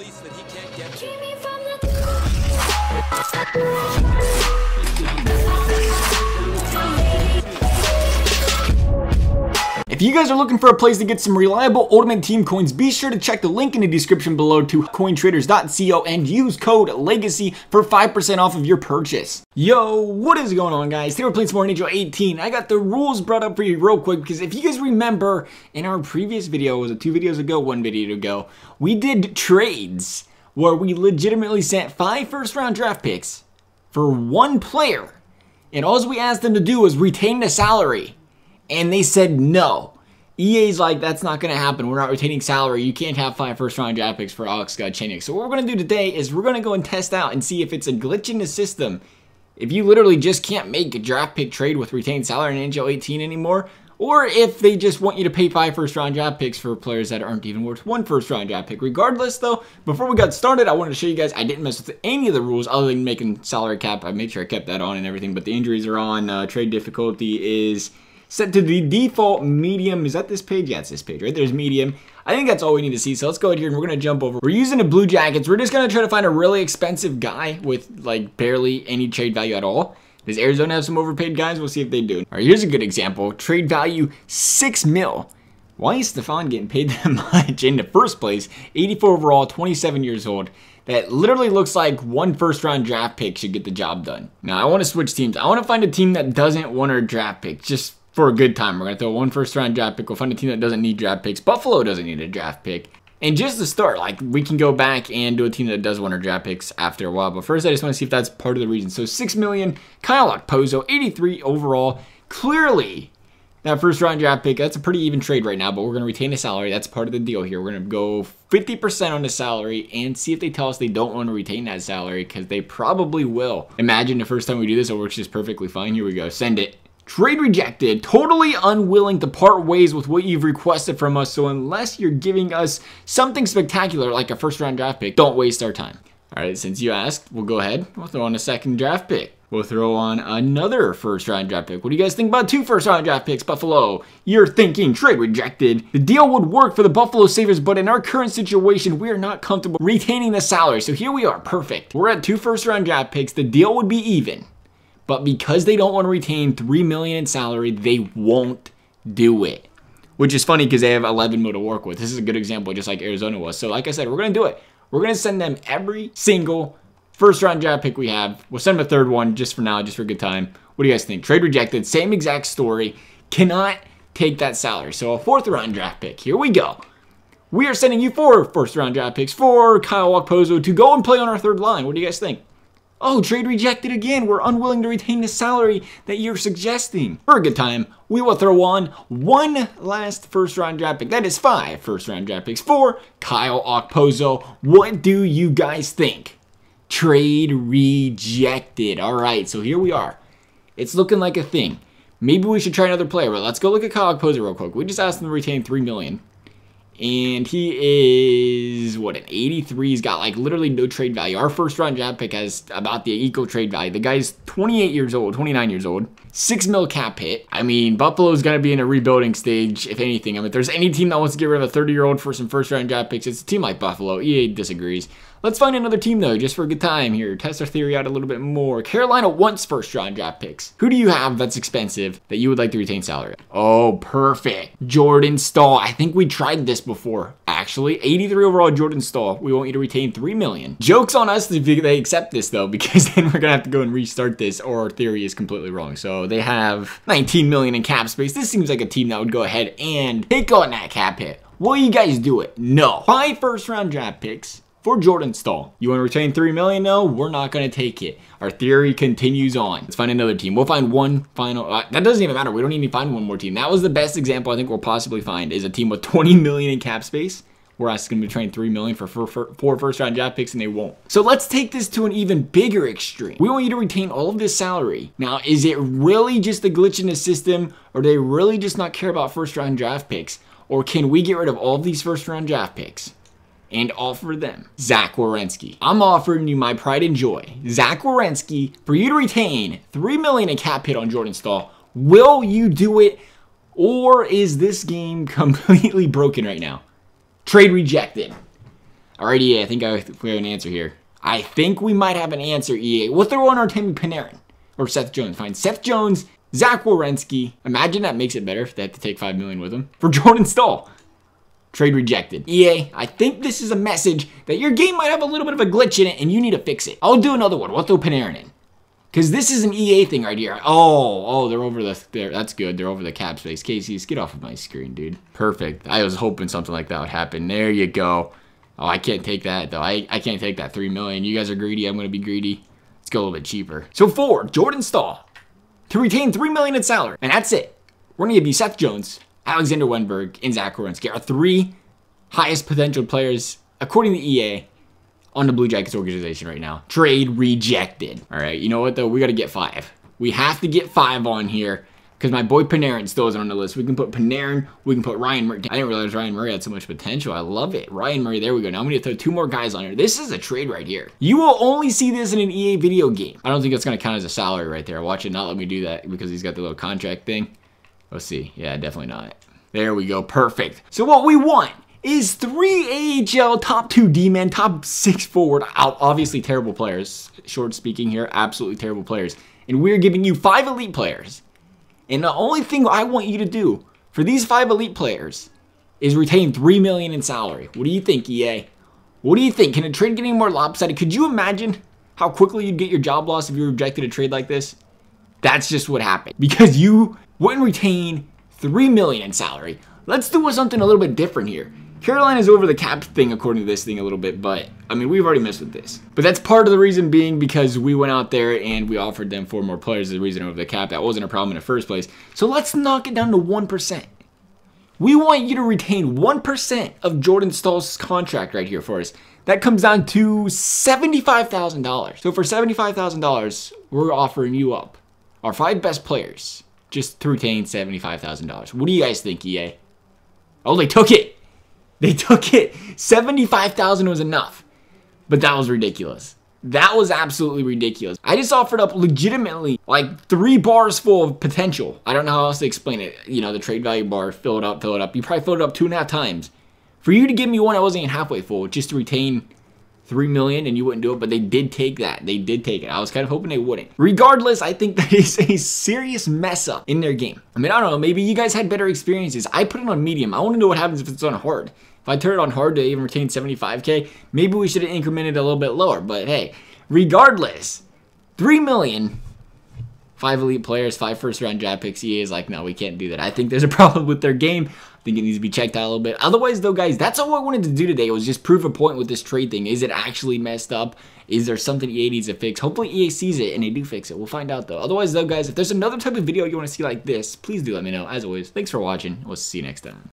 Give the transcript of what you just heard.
release that he can't get to. If you guys are looking for a place to get some reliable Ultimate Team coins, be sure to check the link in the description below to cointraders.co and use code LEGACY for 5% off of your purchase. Yo, what is going on, guys? Today we're playing some more NHL 18. I got the rules brought up for you real quick because if you guys remember in our previous video, was it 2 videos ago, 1 video ago, we did trades where we legitimately sent 5 first-round draft picks for 1 player, and all we asked them to do was retain the salary. And they said no. EA's like, that's not going to happen. We're not retaining salary. You can't have 5 first-round draft picks for Alex Galchenyuk. So what we're going to do today is we're going to go and test out and see if it's a glitch in the system. If you literally just can't make a draft pick trade with retained salary in NHL 18 anymore, or if they just want you to pay 5 first-round draft picks for players that aren't even worth 1 first-round draft pick. Regardless, though, before we got started, I wanted to show you guys I didn't mess with any of the rules other than making salary cap. I made sure I kept that on and everything, but the injuries are on. Trade difficulty is set to the default medium. Is that this page? Yeah, it's this page, right? There's medium. I think that's all we need to see. So let's go ahead here and we're going to jump over. We're using the Blue Jackets. We're just going to try to find a really expensive guy with like barely any trade value at all. Does Arizona have some overpaid guys? We'll see if they do. All right, here's a good example. Trade value, 6 mil. Why is Stefan getting paid that much in the first place? 84 overall, 27 years old. That literally looks like 1 first-round draft pick should get the job done. Now, I want to switch teams. I want to find a team that doesn't want our draft pick. Just for a good time. We're going to throw 1 first-round draft pick. We'll find a team that doesn't need draft picks. Buffalo doesn't need a draft pick. And just to start, like, we can go back and do a team that does want our draft picks after a while. But first, I just want to see if that's part of the reason. So, 6 million, Kyle Okposo, 83 overall. Clearly, that first-round draft pick, that's a pretty even trade right now. But we're going to retain the salary. That's part of the deal here. We're going to go 50% on the salary and see if they tell us they don't want to retain that salary, because they probably will. Imagine the first time we do this, it works just perfectly fine. Here we go. Send it. Trade rejected. Totally unwilling to part ways with what you've requested from us. So unless you're giving us something spectacular like a first-round draft pick, don't waste our time. All right, since you asked, we'll go ahead. We'll throw on a second draft pick. We'll throw on another first-round draft pick. What do you guys think about 2 first-round draft picks, Buffalo? You're thinking trade rejected. The deal would work for the Buffalo Sabres, but in our current situation, we are not comfortable retaining the salary. So here we are. Perfect. We're at 2 first-round draft picks. The deal would be even. But because they don't want to retain $3 million in salary, they won't do it. Which is funny because they have 11 mil to work with. This is a good example, just like Arizona was. So like I said, we're going to do it. We're going to send them every single first-round draft pick we have. We'll send them a 3rd one just for now, just for a good time. What do you guys think? Trade rejected. Same exact story. Cannot take that salary. So a 4th-round draft pick. Here we go. We are sending you 4 first-round draft picks for Kyle Okposo to go and play on our 3rd line. What do you guys think? Oh, trade rejected again. We're unwilling to retain the salary that you're suggesting. For a good time, we will throw on 1 last first-round draft pick. That is 5 first-round draft picks for Kyle Okposo. What do you guys think? Trade rejected. All right, so here we are. It's looking like a thing. Maybe we should try another player, but let's go look at Kyle Okposo real quick. We just asked him to retain $3 million. And he is, what, an 83. He's got, like, literally no trade value. Our first-round draft pick has about the equal trade value. The guy's 28 years old, 29 years old. 6 mil cap hit. I mean, Buffalo's going to be in a rebuilding stage, if anything. I mean, if there's any team that wants to get rid of a 30-year-old for some first-round draft picks, it's a team like Buffalo. EA disagrees. Let's find another team, though, just for a good time here. Test our theory out a little bit more. Carolina wants first-round draft picks. Who do you have that's expensive that you would like to retain salary? Oh, perfect. Jordan Staal. I think we tried this before, actually. 83 overall Jordan Staal. We want you to retain $3 million. Joke's on us if they accept this, though, because then we're going to have to go and restart this, or our theory is completely wrong. So they have 19 million in cap space. This seems like a team that would go ahead and take on that cap hit. Will you guys do it? No. 5 first-round draft picks for Jordan Staal. You want to retain $3 million? No, we're not going to take it. Our theory continues on. Let's find another team. We'll find one final. That doesn't even matter. We don't even find one more team. That was the best example I think we'll possibly find, is a team with 20 million in cap space. We're asking them to retain $3 million for 4 first-round draft picks, and they won't. So let's take this to an even bigger extreme. We want you to retain all of this salary. Now, is it really just a glitch in the system, or do they really just not care about first-round draft picks? Or can we get rid of all of these first-round draft picks and offer them Zach Werenski? I'm offering you my pride and joy, Zach Werenski, for you to retain $3 million in cap hit on Jordan Staal. Will you do it, or is this game completely broken right now? Trade rejected. Alright, EA, I think we have an answer here. I think we might have an answer, EA. We'll throw on Artemi Panarin. Or Seth Jones. Fine. Seth Jones, Zach Werenski. Imagine that makes it better if they have to take $5 million with him. For Jordan Staal. Trade rejected. EA, I think this is a message that your game might have a little bit of a glitch in it and you need to fix it. I'll do another one. We'll throw Panarin in. Because this is an EA thing right here. Oh, they're over that's good. They're over the cap space. Casey's, get off of my screen, dude. Perfect. I was hoping something like that would happen. There you go. Oh, I can't take that, though. I can't take that $3 million. You guys are greedy. I'm going to be greedy. Let's go a little bit cheaper. So for Jordan Staal to retain $3 million in salary. And that's it. We're going to give you Seth Jones, Alexander Wenberg, and Zach Werenski. Our 3 highest potential players, according to EA, on the Blue Jackets organization right now. Trade rejected. All right, you know what, though? We got to get 5. We have to get 5 on here because my boy Panarin still isn't on the list. We can put Panarin. We can put Ryan Murray. I didn't realize Ryan Murray had so much potential. I love it. Ryan Murray, there we go. Now I'm going to throw 2 more guys on here. This is a trade right here. You will only see this in an EA video game. I don't think it's going to count as a salary right there. Watch it not let me do that because he's got the little contract thing. Let's see. Yeah, definitely not. There we go. Perfect. So what we want is 3 AHL, top 2 D-men, top 6 forward. Obviously terrible players. Short speaking here, absolutely terrible players. And we're giving you 5 elite players. And the only thing I want you to do for these 5 elite players is retain $3 million in salary. What do you think, EA? What do you think? Can a trade get any more lopsided? Could you imagine how quickly you'd get your job lost if you rejected a trade like this? That's just what happened. Because you wouldn't retain $3 million in salary. Let's do something a little bit different here. Carolina's over the cap thing according to this thing a little bit, but I mean, we've already messed with this. But that's part of the reason being because we went out there and we offered them 4 more players as a reason over the cap. That wasn't a problem in the first place. So let's knock it down to 1%. We want you to retain 1% of Jordan Staal's contract right here for us. That comes down to $75,000. So for $75,000, we're offering you up our 5 best players just to retain $75,000. What do you guys think, EA? Oh, they took it. They took it. $75,000 was enough. But that was ridiculous. That was absolutely ridiculous. I just offered up legitimately like 3 bars full of potential. I don't know how else to explain it. You know, the trade value bar, fill it up, fill it up. You probably filled it up 2.5 times. For you to give me one that wasn't even halfway full just to retain $3 million and you wouldn't do it, but they did take that. They did take it. I was kind of hoping they wouldn't. Regardless, I think that is a serious mess up in their game. I mean, I don't know. Maybe you guys had better experiences. I put it on medium. I want to know what happens if it's on hard. If I turn it on hard to even retain 75K, maybe we should have incremented a little bit lower. But hey, regardless, $3 million, 5 elite players, 5 first-round draft picks. EA is like, no, we can't do that. I think there's a problem with their game. I think it needs to be checked out a little bit. Otherwise, though, guys, that's all I wanted to do today was just prove a point with this trade thing. Is it actually messed up? Is there something EA needs to fix? Hopefully, EA sees it and they do fix it. We'll find out, though. Otherwise, though, guys, if there's another type of video you want to see like this, please do let me know. As always, thanks for watching. We'll see you next time.